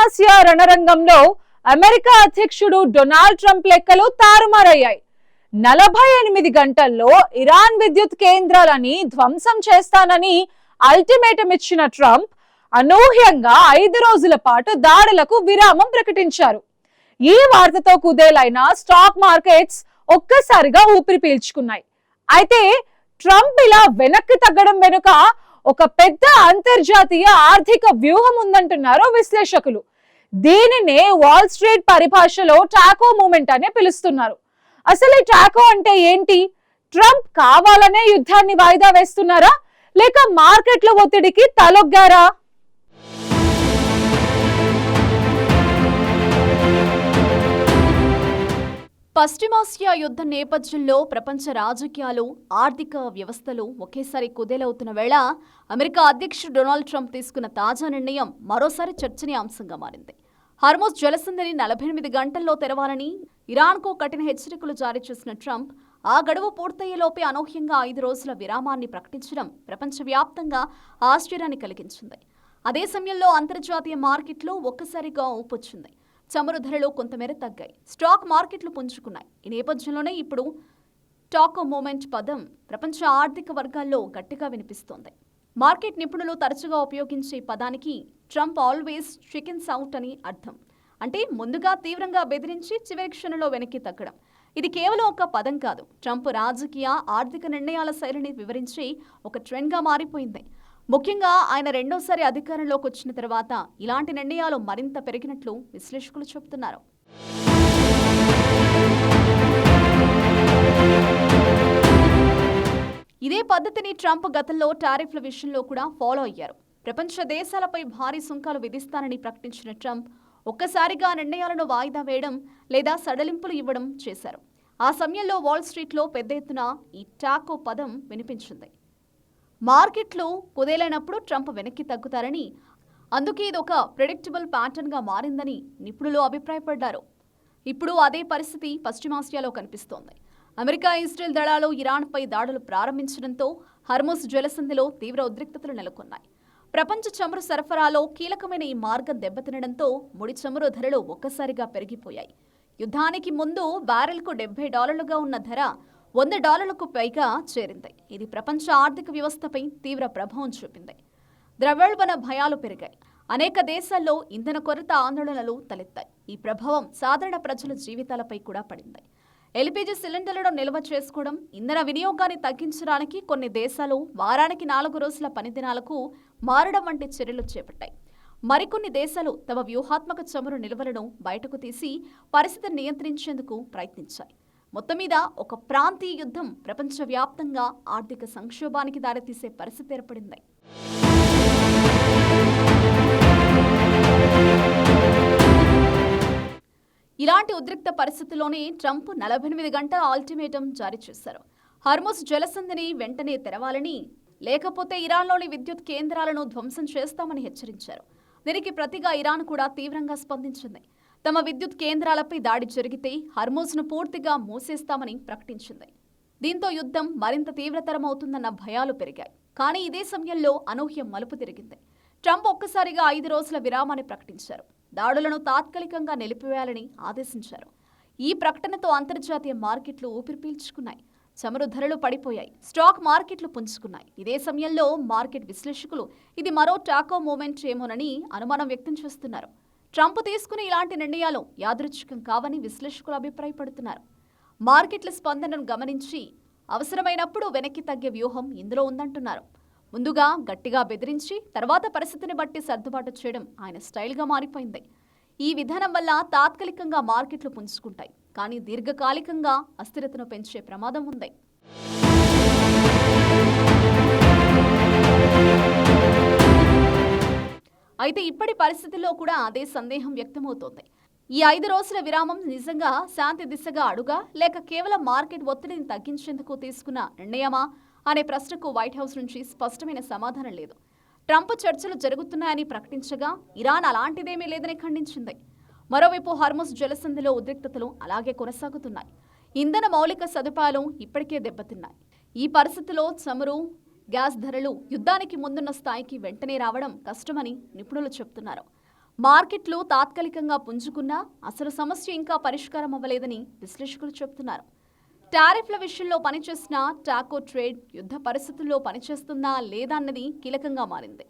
పశ్చిమాసియా రణరంగంలో అమెరికా అధ్యక్షుడు Donald Trump లెక్కలు తారుమారయ్యాయి. 48 గంటల్లో ఇరాన్ విద్యుత్ కేంద్రాలని ధ్వంసం చేస్తానని అల్టిమేటం ఇచ్చిన ట్రంప్ అనూహ్యంగా 5 రోజుల పాటు దాడులకు విరామం ప్రకటించారు. ఈ వార్తతో కుదేలైన స్టాక్ మార్కెట్స్ ఒక్కసారిగా ఊపిరి పీల్చుకున్నాయి. అయితే ట్రంప్ ఇలా వెనక్కి తగ్గడం వెనుక ఒక పెద్ద అంతర్జాతీయ ఆర్థిక వ్యూహం ఉందంటున్నారు విశ్లేషకులు. దీనినే వాల్ స్ట్రీట్ పరిభాషలో టాకో మూమెంట్ అనే పిలుస్తున్నారు. అసలు ఈ టాకో అంటే ఏంటి? ట్రంప్ కావాలనే యుద్ధాన్ని వాయిదా వేస్తున్నారా, లేక మార్కెట్ల ఒత్తిడికి తలొగ్గారా? పశ్చిమాసియా యుద్ధ నేపథ్యంలో ప్రపంచ రాజకీయాలు, ఆర్థిక వ్యవస్థలు ఒకేసారి కుదేలవుతున్న వేళ అమెరికా అధ్యక్షుడు డొనాల్డ్ ట్రంప్ తీసుకున్న తాజా నిర్ణయం మరోసారి చర్చనీయాంశంగా మారింది. హార్మోజ్ జలసంధిని 48 గంటల్లో తెరవాలని ఇరాన్కు కఠిన హెచ్చరికలు జారీ చేసిన ట్రంప్ ఆ గడువు పూర్తయ్యేలోపే అనూహ్యంగా 5 రోజుల విరామాన్ని ప్రకటించడం ప్రపంచవ్యాప్తంగా ఆశ్చర్యాన్ని కలిగించింది. అదే సమయంలో అంతర్జాతీయ మార్కెట్లు ఒక్కసారిగా ఊపొచ్చింది. చమురు ధరలు కొంతమేర తగ్గాయి, స్టాక్ మార్కెట్లు పుంజుకున్నాయి. ఈ నేపథ్యంలోనే ఇప్పుడు టాకో మూమెంట్ పదం ప్రపంచ ఆర్థిక వర్గాల్లో గట్టిగా వినిపిస్తోంది. మార్కెట్ నిపుణులు తరచుగా ఉపయోగించే పదానికి ట్రంప్ ఆల్వేస్ చికెన్స్ అవుట్ అని అర్థం. అంటే ముందుగా తీవ్రంగా బెదిరించి చివరి క్షణంలో వెనక్కి తగ్గడం. ఇది కేవలం ఒక పదం కాదు, ట్రంప్ రాజకీయ, ఆర్థిక నిర్ణయాల శైలిని వివరించి ఒక ట్రెండ్గా మారిపోయింది. ముఖ్యంగా ఆయన రెండోసారి అధికారంలోకి వచ్చిన తర్వాత ఇలాంటి నిర్ణయాలు మరింత పెరిగినట్లు విశ్లేషకులు చెబుతున్నారు. ఇదే పద్ధతిని ట్రంప్ గతంలో టారిఫ్ల విషయంలో కూడా ఫాలో అయ్యారు. ప్రపంచ దేశాలపై భారీ సుంకాలు విధిస్తానని ప్రకటించిన ట్రంప్ ఒక్కసారిగా నిర్ణయాలను వాయిదా వేయడం లేదా సడలింపులు ఇవ్వడం చేశారు. ఆ సమయంలో వాల్ స్ట్రీట్లో పెద్ద ఎత్తున ఈ టాకో పదం వినిపించింది. మార్కెట్లు కుదేలైనప్పుడు ట్రంప్ వెనక్కి తగ్గుతారని, అందుకే ఇది ఒక ప్రెడిక్టబుల్ ప్యాటర్న్గా మారిందని నిపుణులు అభిప్రాయపడ్డారు. ఇప్పుడు అదే పరిస్థితి పశ్చిమాసియాలో కనిపిస్తోంది. అమెరికా, ఇజ్రాయెల్ దళాలు ఇరాన్పై దాడులు ప్రారంభించడంతో హార్మోజ్ జలసంధిలో తీవ్ర ఉద్రిక్తతలు నెలకొన్నాయి. ప్రపంచ చమురు సరఫరాలో కీలకమైన ఈ మార్గం దెబ్బతినడంతో ముడి చమురు ధరలు ఒక్కసారిగా పెరిగిపోయాయి. యుద్ధానికి ముందు బ్యారెల్కు $70 ఉన్న ధర $100కు పైగా చేరింది. ఇది ప్రపంచ ఆర్థిక వ్యవస్థపై తీవ్ర ప్రభావం చూపింది. ద్రవ్యోల్బణ భయాలు పెరిగాయి. అనేక దేశాల్లో ఇంధన కొరత ఆందోళనలు తలెత్తాయి. ఈ ప్రభావం సాధారణ ప్రజల జీవితాలపై కూడా పడింది. ఎల్పీజీ సిలిండర్లను నిల్వ చేసుకోవడం, ఇంధన వినియోగాన్ని తగ్గించడానికి కొన్ని దేశాలు వారానికి 4 రోజుల పనిదినాలకు మారడం వంటి చర్యలు చేపట్టాయి. మరికొన్ని దేశాలు తమ వ్యూహాత్మక చమురు నిల్వలను బయటకు తీసి పరిస్థితిని నియంత్రించేందుకు ప్రయత్నించాయి. మొత్తం మీద ఒక ప్రాంతీయ యుద్ధం ప్రపంచవ్యాప్తంగా ఆర్థిక సంక్షోభానికి దారితీసే పరిస్థితి ఏర్పడింది. ఇలాంటి ఉద్రిక్త పరిస్థితుల్లోనే ట్రంప్ 48 గంటల అల్టిమేటం జారీ చేశారు. హార్మోజ్ జలసంధిని వెంటనే తెరవాలని, లేకపోతే ఇరాన్లోని విద్యుత్ కేంద్రాలను ధ్వంసం చేస్తామని హెచ్చరించారు. దీనికి ప్రతిగా ఇరాన్ కూడా తీవ్రంగా స్పందించింది. తమ విద్యుత్ కేంద్రాలపై దాడి జరిగితే హార్మోజ్ను పూర్తిగా మూసేస్తామని ప్రకటించింది. దీంతో యుద్ధం మరింత తీవ్రతరమవుతుందన్న భయాలు పెరిగాయి. కానీ ఇదే సమయంలో అనూహ్య మలుపు తిరిగింది. ట్రంప్ ఒక్కసారిగా 5 రోజుల విరామాన్ని ప్రకటించారు. దాడులను తాత్కాలికంగా నిలిపివేయాలని ఆదేశించారు. ఈ ప్రకటనతో అంతర్జాతీయ మార్కెట్లు ఊపిరి పీల్చుకున్నాయి. చమురు ధరలు పడిపోయాయి, స్టాక్ మార్కెట్లు పుంజుకున్నాయి. ఇదే సమయంలో మార్కెట్ విశ్లేషకులు ఇది మరో టాకో మూమెంట్ ఏమోనని అనుమానం వ్యక్తం చేస్తున్నారు. ట్రంప్ తీసుకునే ఇలాంటి నిర్ణయాలు యాదృచ్ఛికం కావని విశ్లేషకులు అభిప్రాయపడుతున్నారు. మార్కెట్ల స్పందనను గమనించి అవసరమైనప్పుడు వెనక్కి తగ్గే వ్యూహం ఇందులో ఉందంటున్నారు. ముందుగా గట్టిగా బెదిరించి తర్వాత పరిస్థితిని బట్టి సర్దుబాటు చేయడం ఆయన స్టైల్గా మారిపోయింది. ఈ విధానం వల్ల తాత్కాలికంగా మార్కెట్లు పుంజుకుంటాయి, కానీ దీర్ఘకాలికంగా అస్థిరతను పెంచే ప్రమాదం ఉంది. అయితే ఇప్పటి పరిస్థితుల్లో కూడా అదే సందేహం వ్యక్తమవుతోంది. ఈ 5 రోజుల విరామం నిజంగా శాంతి దిశగా అడుగా, లేక కేవలం మార్కెట్ ఒత్తిడిని తగ్గించేందుకు తీసుకున్న నిర్ణయమా అనే ప్రశ్నకు వైట్ హౌస్ నుంచి స్పష్టమైన సమాధానం లేదు. ట్రంప్ చర్చలు జరుగుతున్నాయని ప్రకటించగా ఇరాన్ అలాంటిదేమీ లేదని ఖండించింది. మరోవైపు హార్మోజ్ జలసంధిలో ఉద్రిక్తతలు అలాగే కొనసాగుతున్నాయి. ఇంధన మౌలిక సదుపాయాలు ఇప్పటికే దెబ్బతిన్నాయి. ఈ పరిస్థితిలో చమురు, గ్యాస్ ధరలు యుద్ధానికి ముందున్న స్థాయికి వెంటనే రావడం కష్టమని నిపుణులు చెబుతున్నారు. మార్కెట్లు తాత్కాలికంగా పుంజుకున్నా అసలు సమస్య ఇంకా పరిష్కారం అవ్వలేదని విశ్లేషకులు చెబుతున్నారు. టారిఫ్ల విషయంలో పనిచేసిన టాకో ట్రేడ్ యుద్ధ పరిస్థితుల్లో పనిచేస్తుందా లేదా అన్నది కీలకంగా మారింది.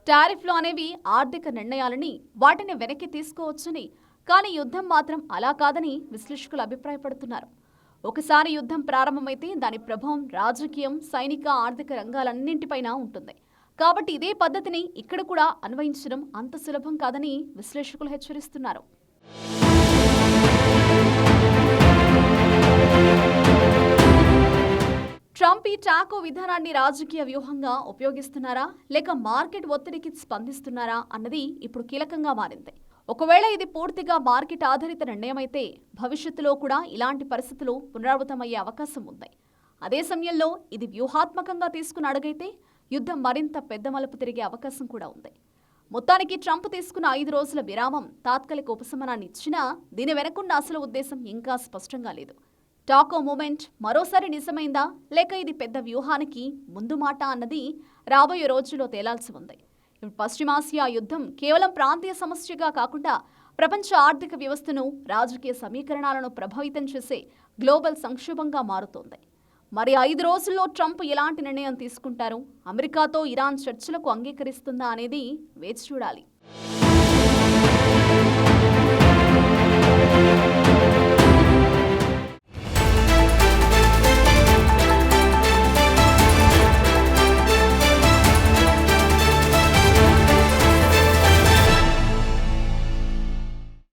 టారిఫ్లు అనేవి ఆర్థిక నిర్ణయాలని, వాటిని వెనక్కి తీసుకోవచ్చని, కానీ యుద్ధం మాత్రం అలా కాదని విశ్లేషకులు అభిప్రాయపడుతున్నారు. ఒకసారి యుద్ధం ప్రారంభమైతే దాని ప్రభావం రాజకీయం, సైనిక, ఆర్థిక రంగాలన్నింటిపైన ఉంటుంది. కాబట్టి ఇదే పద్ధతిని ఇక్కడ కూడా అన్వయించడం అంత సులభం కాదని విశ్లేషకులు హెచ్చరిస్తున్నారు. ట్రంప్ ఈ టాకో విధానాన్ని రాజకీయ వ్యూహంగా ఉపయోగిస్తున్నారా లేక మార్కెట్ ఒత్తిడికి స్పందిస్తున్నారా అన్నది ఇప్పుడు కీలకంగా మారింది. ఒకవేళ ఇది పూర్తిగా మార్కెట్ ఆధారిత నిర్ణయం అయితే భవిష్యత్తులో కూడా ఇలాంటి పరిస్థితులు పునరావృతమయ్యే అవకాశం ఉంది. అదే సమయంలో ఇది వ్యూహాత్మకంగా తీసుకున్న అడుగైతే యుద్ధం మరింత పెద్ద మలుపు తిరిగే అవకాశం కూడా ఉంది. మొత్తానికి ట్రంప్ తీసుకున్న 5 రోజుల విరామం తాత్కాలిక ఉపశమనాన్ని ఇచ్చినా దీని వెనకున్న అసలు ఉద్దేశం ఇంకా స్పష్టంగా లేదు. టాకో మూమెంట్ మరోసారి నిజమైందా లేక ఇది పెద్ద వ్యూహానికి ముందు మాట అన్నది రాబోయే రోజుల్లో తేలాల్సి ఉంది. ఇప్పుడు పశ్చిమాసియా యుద్ధం కేవలం ప్రాంతీయ సమస్యగా కాకుండా ప్రపంచ ఆర్థిక వ్యవస్థను, రాజకీయ సమీకరణాలను ప్రభావితం చేసే గ్లోబల్ సంక్షోభంగా మారుతోంది. మరి 5 రోజుల్లో ట్రంప్ ఎలాంటి నిర్ణయం తీసుకుంటారు? అమెరికాతో ఇరాన్ చర్చలకు అంగీకరిస్తుందా అనేది వేచి చూడాలి.